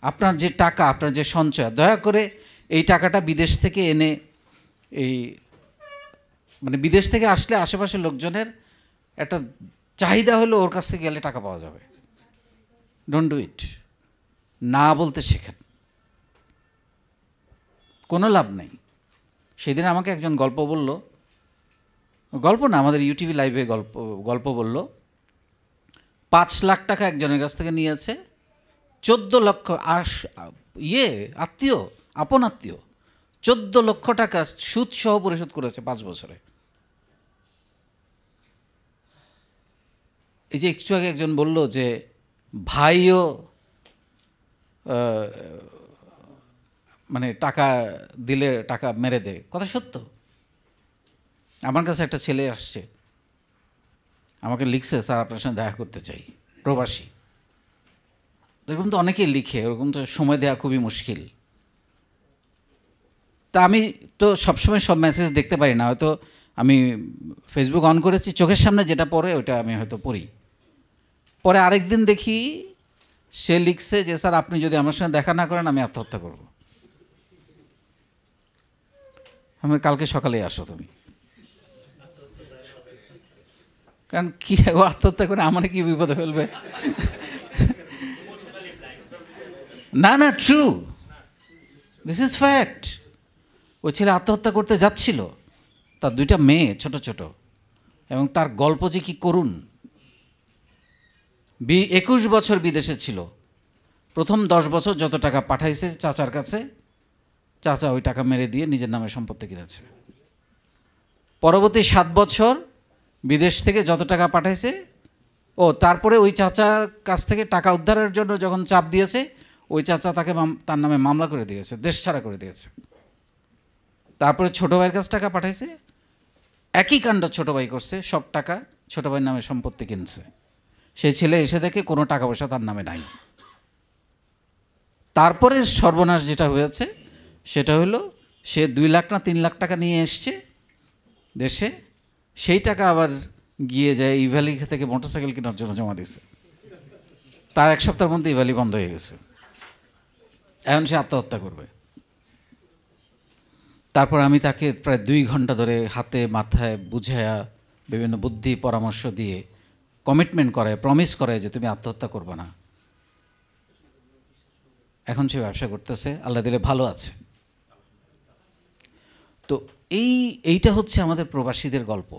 আপনার যে টাকা, আপনার যে সঞ্চয়, দয়া করে এই টাকাটা বিদেশ থেকে এনে এই মানে বিদেশ থেকে আসলে আশেপাশের লোকজনের একটা চাহিদা হলো ওর কাছ থেকে গেলে টাকা পাওয়া যাবে। Don't do it. না বলতে শেখেন, কোনো লাভ নেই। সেদিন আমাকে একজন গল্প বলল, গল্প না, আমাদের ইউটিভি লাইভে গল্প বলল, 5 লাখ টাকা একজনের কাছ থেকে নিয়েছে, 14 লক্ষ আত্মীয়, আপন আত্মীয়, 14 লক্ষ টাকা সুদ সহ পরিশোধ করেছে 5 বছরে। এই যে একটু আগে একজন বলল যে ভাইও মানে টাকা দিলে টাকা মেরে দেয়, কথা সত্য। আমার কাছে একটা ছেলে আসছে, আমাকে লিখছে, স্যার আপনার সঙ্গে দেখা করতে চাই, প্রবাসী। এরকম তো অনেকেই লিখে, ওরকম তো সময় দেওয়া খুবই মুশকিল। তা আমি তো সবসময় সব মেসেজ দেখতে পারি না, হয়তো আমি ফেসবুক অন করেছি, চোখের সামনে যেটা পড়ে ওটা আমি হয়তো পড়ি। পরে আরেকদিন দেখি সে লিখছে যে স্যার আপনি যদি আমার সঙ্গে দেখা না করেন আমি আত্মহত্যা করব। আমি কালকে সকালেই আসো তুমি, কারণ কি ও আত্মহত্যা করে আমার কি বিপদে ফেলবে। না না, ট্রু, দিস ইজ ফ্যাক্ট। ওই ছেলে আত্মহত্যা করতে যাচ্ছিল, তার 2টা মেয়ে ছোট ছোট, এবং তার গল্প যে কি করুন। 21 বছর বিদেশে ছিল, প্রথম 10 বছর যত টাকা পাঠাইছে চাচার কাছে, চাচা ওই টাকা মেরে দিয়ে নিজের নামে সম্পত্তি কিনেছে। পরবর্তী 7 বছর বিদেশ থেকে যত টাকা পাঠাইছে, তারপরে ওই চাচার কাছ থেকে টাকা উদ্ধারের জন্য যখন চাপ দিয়েছে, ওই চাচা তাকে তার নামে মামলা করে দিয়েছে, দেশ ছাড়া করে দিয়েছে। তারপরে ছোটো ভাইয়ের কাছে টাকা পাঠাইছে, একই কাণ্ড ছোটো ভাই করছে, সব টাকা ছোটো ভাইয়ের নামে সম্পত্তি কিনছে। সেই ছেলে এসে দেখে কোনো টাকা পয়সা তার নামে নাই। তারপরে সর্বনাশ যেটা হয়েছে সেটা হলো, সে 2 লাখ না 3 লাখ টাকা নিয়ে এসছে দেশে, সেই টাকা আবার গিয়ে যায় ইভ্যালি থেকে মোটরসাইকেল কেনার জন্য জমা দিয়েছে। তার 1 সপ্তাহের মধ্যে ইভ্যালি বন্ধ হয়ে গেছে, এখন সে আত্মহত্যা করবে। তারপর আমি তাকে প্রায় 2 ঘন্টা ধরে হাতে মাথায় বুঝায়া বিভিন্ন বুদ্ধি পরামর্শ দিয়ে কমিটমেন্ট করায়, প্রমিস করায় যে তুমি আত্মহত্যা করবে না। এখন সে ব্যবসা করতেছে, আল্লাহ দিলে ভালো আছে। তো এইটা হচ্ছে আমাদের প্রবাসীদের গল্প।